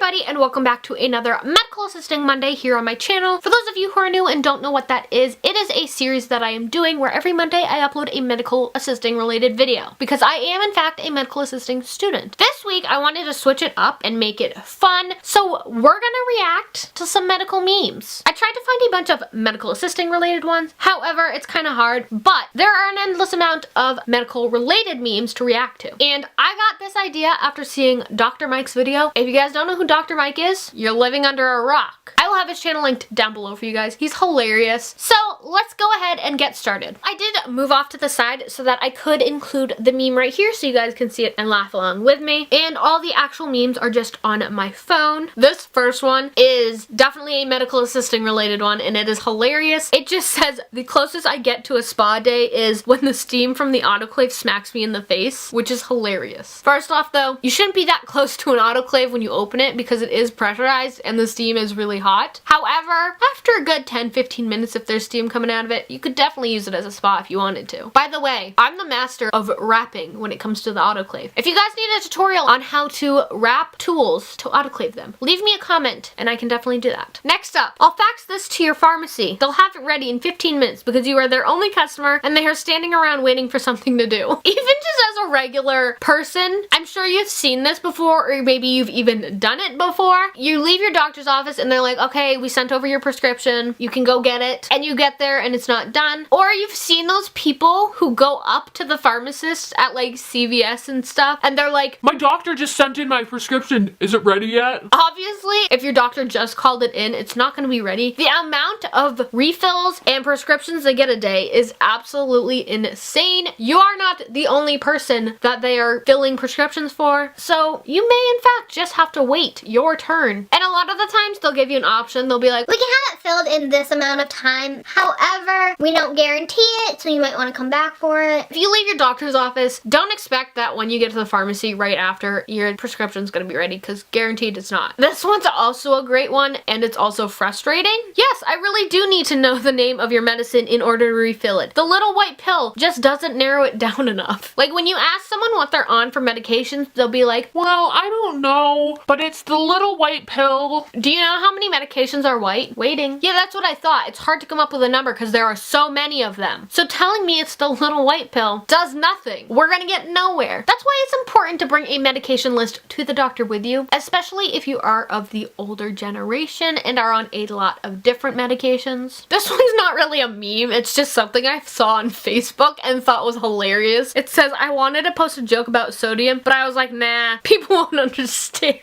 everybody, and welcome back to another Medical Assisting Monday here on my channel. For those of you who are new and don't know what that is, it is a series that I am doing where every Monday I upload a medical assisting related video because I am in fact a medical assisting student. This week I wanted to switch it up and make it fun, so we're gonna react to some medical memes. I tried to find a bunch of medical assisting related ones, however it's kind of hard, but there are an endless amount of medical related memes to react to. And I got this idea after seeing Dr. Mike's video. If you guys don't know who Dr. Mike is, you're living under a rock. I will have his channel linked down below for you guys. He's hilarious. So let's go ahead and get started. I did move off to the side so that I could include the meme right here so you guys can see it and laugh along with me. And all the actual memes are just on my phone. This first one is definitely a medical assisting related one and it is hilarious. It just says, the closest I get to a spa day is when the steam from the autoclave smacks me in the face, which is hilarious. First off though, you shouldn't be that close to an autoclave when you open it because it is pressurized and the steam is really hot. However, after a good 10-15 minutes, if there's steam coming out of it, you could definitely use it as a spa if you wanted to. By the way, I'm the master of wrapping when it comes to the autoclave. If you guys need a tutorial on how to wrap tools to autoclave them, leave me a comment and I can definitely do that. Next up, I'll fax this to your pharmacy. They'll have it ready in 15 minutes because you are their only customer and they are standing around waiting for something to do. Even just as a regular person, I'm sure you've seen this before, or maybe you've even done it before. You leave your doctor's office and they're like, okay, we sent over your prescription, you can go get it, and you get there and it's not done. Or you've seen those people who go up to the pharmacist at like CVS and stuff and they're like, my doctor just sent in my prescription, is it ready yet? Obviously, if your doctor just called it in, it's not going to be ready. The amount of refills and prescriptions they get a day is absolutely insane. You are not the only person that they are filling prescriptions for, so you may in fact just have to wait your turn. And a lot of the times they'll give you an option. They'll be like, we can have it filled in this amount of time. However, we don't guarantee it, so you might want to come back for it. if you leave your doctor's office, don't expect that when you get to the pharmacy right after your prescription's gonna be ready, because guaranteed it's not. This one's also a great one, and it's also frustrating. Yes, I really do need to know the name of your medicine in order to refill it. The little white pill just doesn't narrow it down enough. Like when you ask someone what they're on for medications, they'll be like, Well, I don't know, but it's the little white pill. do you know how many medications are white? Waiting. Yeah, that's what I thought. It's hard to come up with a number because there are so many of them. So telling me it's the little white pill does nothing. We're gonna get nowhere. That's why it's important to bring a medication list to the doctor with you, especially if you are of the older generation and are on a lot of different medications. This one's not really a meme. It's just something I saw on Facebook and thought was hilarious. It says, I wanted to post a joke about sodium, but I was like, nah, people won't understand.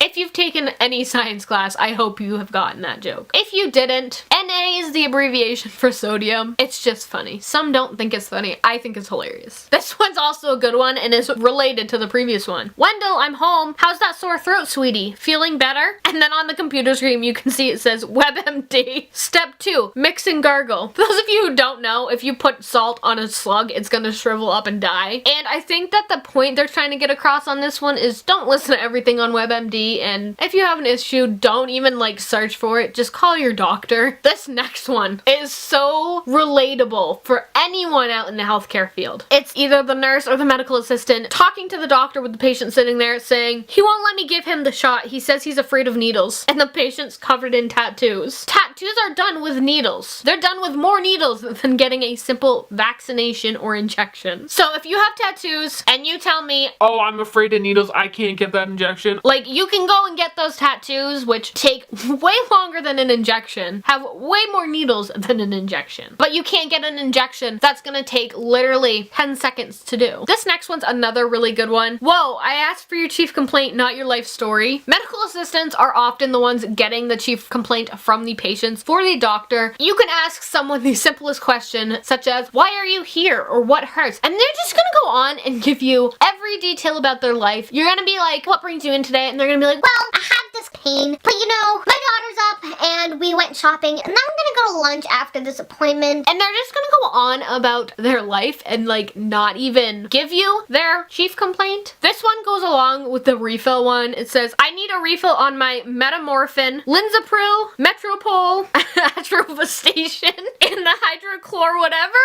If you've taken any science class, I hope you have gotten that joke. If you didn't, Na is the abbreviation for sodium. It's just funny. Some don't think it's funny. I think it's hilarious. This one's also a good one and is related to the previous one. Wendell, I'm home. How's that sore throat, sweetie? Feeling better? And then on the computer screen, you can see it says WebMD. Step 2, mix and gargle. For those of you who don't know, if you put salt on a slug, it's gonna shrivel up and die. And I think that the point they're trying to get across on this one is don't listen to everything on WebMD. And if you have an issue, don't even like search for it, just call your doctor. This next one is so relatable for anyone out in the healthcare field. It's either the nurse or the medical assistant talking to the doctor with the patient sitting there saying, he won't let me give him the shot, he says he's afraid of needles, and the patient's covered in tattoos. Tattoos are done with needles. They're done with more needles than getting a simple vaccination or injection. So if you have tattoos and you tell me, Oh, I'm afraid of needles, I can't get that injection. like, you can go and get those tattoos, which take way longer than an injection, have way more needles than an injection, but you can't get an injection that's gonna take literally 10 seconds to do. This next one's another really good one. Whoa, I asked for your chief complaint, not your life story. Medical assistants are often the ones getting the chief complaint from the patients for the doctor. You can ask someone the simplest question, such as, why are you here, or what hurts? And they're just gonna go on and give you every detail about their life. You're gonna be like, what brings you in today? And they're gonna be like, Well, I have this pain, but you know, my daughter's up and we went shopping and now I'm gonna go to lunch after this appointment. and they're just gonna go on about their life and like not even give you their chief complaint. This one goes along with the refill one. It says, I need a refill on my Metamorphin, Linzapril, Metropol, Atrophistation, and the hydrochlor whatever.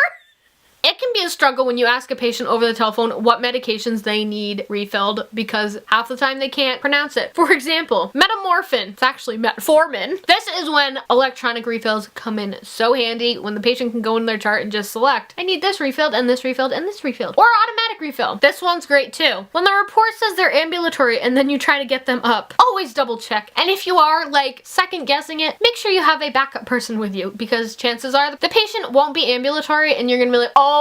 It can be a struggle when you ask a patient over the telephone what medications they need refilled because half the time they can't pronounce it. For example, metamorphin. It's actually metformin. This is when electronic refills come in so handy when the patient can go in their chart and just select, I need this refilled and this refilled and this refilled. Or automatic refill. This one's great too. When the report says they're ambulatory and then you try to get them up, always double check. And if you are like second guessing it, make sure you have a backup person with you because chances are the patient won't be ambulatory and you're gonna be like, oh,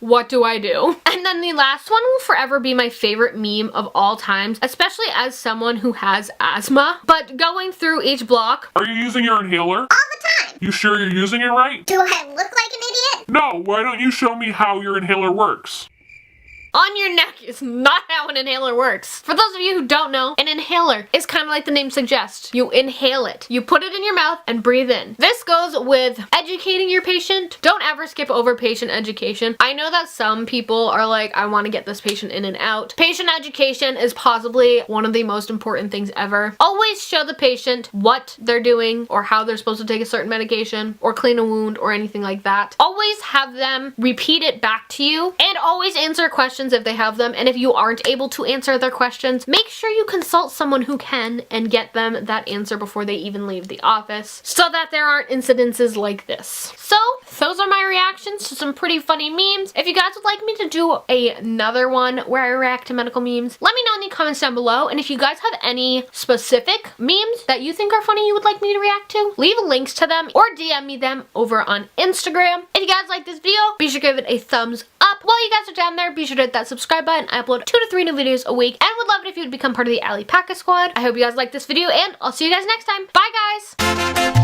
what do I do? And then the last one will forever be my favorite meme of all times, especially as someone who has asthma. But going through each block. Are you using your inhaler? All the time. You sure you're using it right? Do I look like an idiot? No, why don't you show me how your inhaler works? On your neck is not how an inhaler works. For those of you who don't know, an inhaler is kind of like the name suggests. You inhale it. You put it in your mouth and breathe in. This goes with educating your patient. Don't ever skip over patient education. I know that some people are like, I want to get this patient in and out. Patient education is possibly one of the most important things ever. Always show the patient what they're doing or how they're supposed to take a certain medication or clean a wound or anything like that. Always have them repeat it back to you and always answer questions if they have them, and if you aren't able to answer their questions, make sure you consult someone who can and get them that answer before they even leave the office so that there aren't incidences like this. So those are my reactions to some pretty funny memes. If you guys would like me to do another one where I react to medical memes, let me know in the comments down below, and if you guys have any specific memes that you think are funny you would like me to react to, leave links to them or DM me them over on Instagram. If you guys like this video, be sure to give it a thumbs up. While you guys are down there, be sure to hit that subscribe button. I upload 2 to 3 new videos a week and would love it if you would become part of the Allie Packer squad. I hope you guys liked this video and I'll see you guys next time. Bye guys!